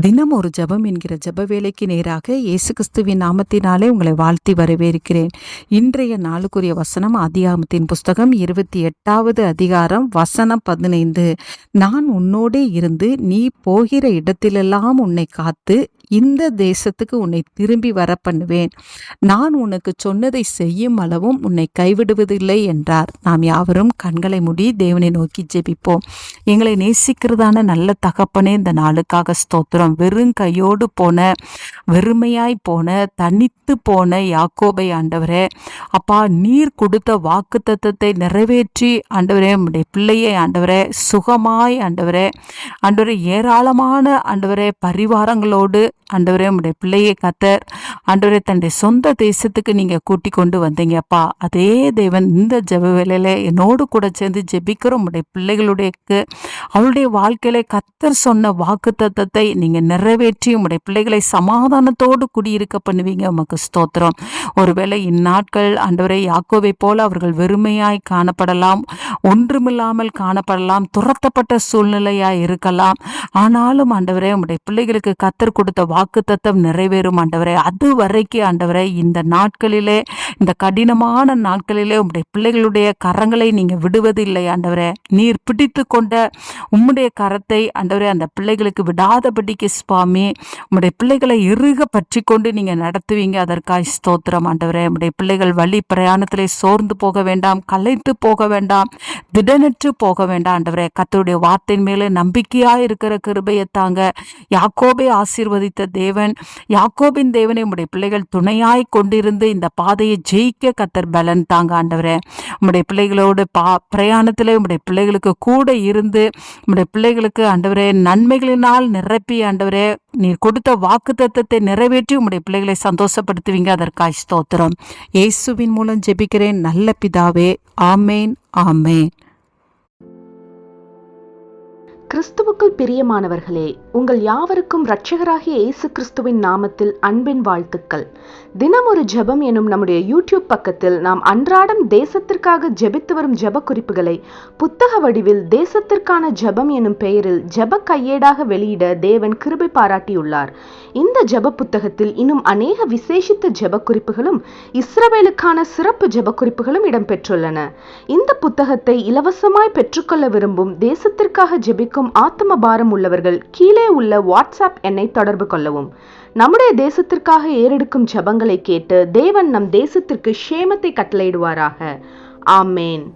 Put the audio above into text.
தினம் ஒரு ஜெபம் என்கிற ஜெப வேலைக்கு நேராக இயேசு கிறிஸ்துவின் நாமத்தினாலே உங்களை வாழ்த்தி வரவேற்கிறேன். இன்றைய நாளுக்குரிய வசனம் ஆதியாகமத்தின் புஸ்தகம் 28வது அதிகாரம் வசனம் 15. நான் உன்னோடே இருந்து நீ போகிற இடத்திலெல்லாம் உன்னை காத்து இந்த தேசத்துக்கு உன்னை திரும்பி வர பண்ணுவேன். நான் உனக்கு சொன்னதை செய்யும் அளவும் உன்னை கைவிடுவதில்லை என்றார். நாம் யாவரும் கண்களை மூடி தேவனை நோக்கி ஜெபிப்போம். எங்களை நேசிக்கிறதான நல்ல தகப்பனே, இந்த நாளுக்காக ஸ்தோத்திரம். வெறும் கையோடு போன, வெறுமையாய் போன, தனித்து போன யாக்கோபை ஆண்டவரே, அப்பா, நீர் கொடுத்த வாக்கு தத்தத்தை நிறைவேற்றி ஆண்டவரே, உம்முடைய பிள்ளையை ஆண்டவரே சுகமாய் ஆண்டவரே ஏராளமான ஆண்டவரே பரிவாரங்களோடு ஆண்டவரே உம்முடைய பிள்ளையை கத்தர் ஆண்டவரே தன்னுடைய சொந்த தேசத்துக்கு நீங்க கூட்டி கொண்டு வந்தீங்கப்பா. அதே தேவன் இந்த ஜெப வேளையில என்னோடு கூட சேர்ந்து ஜெபிக்கிற உம்முடைய பிள்ளைகளுடைய அவளுடைய வாழ்க்கையில கத்தர் சொன்ன வாக்கு தத்தத்தை நீங்க நிறைவேற்றி உம்முடைய பிள்ளைகளை சமாதானத்தோடு குடியிருக்க பண்ணுவீங்க. உமக்கு ஸ்தோத்திரம். ஒருவேளை இந்நாட்கள் ஆண்டவரே யாக்கோவை போல அவர்கள் வெறுமையாய் காணப்படலாம், ஒன்றுமில்லாமல் காணப்படலாம், துரத்தப்பட்ட சூழ்நிலையாய் இருக்கலாம். ஆனாலும் ஆண்டவரே உம்முடைய பிள்ளைகளுக்கு கத்தர் கொடுத்த வாக்கு தத்தம் நிறைவேறும் ஆண்டவரே. அது வரைக்கும் ஆண்டவரே இந்த நாட்களிலே, இந்த கடினமான நாட்களிலே உம்முடைய பிள்ளைகளுடைய கரங்களை நீங்க விடுவதில்லை ஆண்டவரே. நீர் பிடித்து கொண்ட உம்முடைய கரத்தை ஆண்டவரே அந்த பிள்ளைகளுக்கு விடாதபடிக்கு சுவாமி, உம்முடைய பிள்ளைகளை இறுக பற்றி கொண்டு நீங்க நடத்துவீங்க. அதற்காக ஸ்தோத்திரம் ஆண்டவரே. உம்முடைய பிள்ளைகள் வழி பிரயாணத்திலே சோர்ந்து போக வேண்டாம், களைத்து போக வேண்டாம், திடனற்று போக வேண்டாம் ஆண்டவரே. கர்த்தருடைய வார்த்தையின் மேலே நம்பிக்கையா இருக்கிற கிருபையை தாங்க. யாக்கோபை ஆசீர்வதித்த தேவன், யாக்கோபின் தேவனை உம்முடைய பிள்ளைகள் துணையாய் கொண்டிருந்து இந்த பாதையை ஜெயிக்க கர்த்தர் பலன் தாங்க ஆண்டவரே. உம்முடைய பிள்ளைகளோடு பிரயாணத்திலே உம்முடைய பிள்ளைகளுக்கு கூட இருந்து உம்முடைய பிள்ளைகளுக்கு ஆண்டவரே நன்மைகளினால் நிரப்பி ஆண்டவரே நீர் கொடுத்த வாக்கு தத்தத்தை நிறைவேற்றி உம்முடைய பிள்ளைகளை சந்தோஷப்படுத்துவீங்க. அதற்காக ஸ்தோத்திரம். இயேசுவின் மூலம் ஜெபிக்கிறேன் நல்ல பிதாவே. ஆமேன், ஆமேன். கிறிஸ்துவுக்குள் பிரியமானவர்களே, உங்கள் யாவருக்கும் இரட்சகராகிய இயேசு கிறிஸ்துவின் நாமத்தில் அன்பின் வாழ்த்துக்கள். தினம் ஒரு ஜெபம் எனும் நம்முடைய யூடியூப் பக்கத்தில் நாம் அன்றாடம் தேசத்திற்காக ஜெபித்து வரும் ஜெப குறிப்புகளை புத்தக வடிவில் தேசத்திற்கான ஜெபம் எனும் பெயரில் ஜெப கையேடாக வெளியிட தேவன் கிருபை பாராட்டியுள்ளார். இந்த ஜெப புத்தகத்தில் இன்னும் அநேக விசேஷித்த ஜெப குறிப்புகளும் இஸ்ரவேலுக்கான சிறப்பு ஜெப குறிப்புகளும் இடம்பெற்றுள்ளன. இந்த புத்தகத்தை இலவசமாய் பெற்றுக்கொள்ள விரும்பும் தேசத்திற்காக ஜெபிக்கும் ஆத்ம பாரம் உள்ளவர்கள் கீழே உள்ள வாட்ஸ்அப் எண்ணை தொடர்பு கொள்ளவும். நம்முடைய தேசத்திற்காக ஏறெடுக்கும் ஜெபங்களை கேட்டு தேவன் நம் தேசத்திற்கு க்ஷேமத்தை கட்டளையிடுவாராக. ஆமேன்.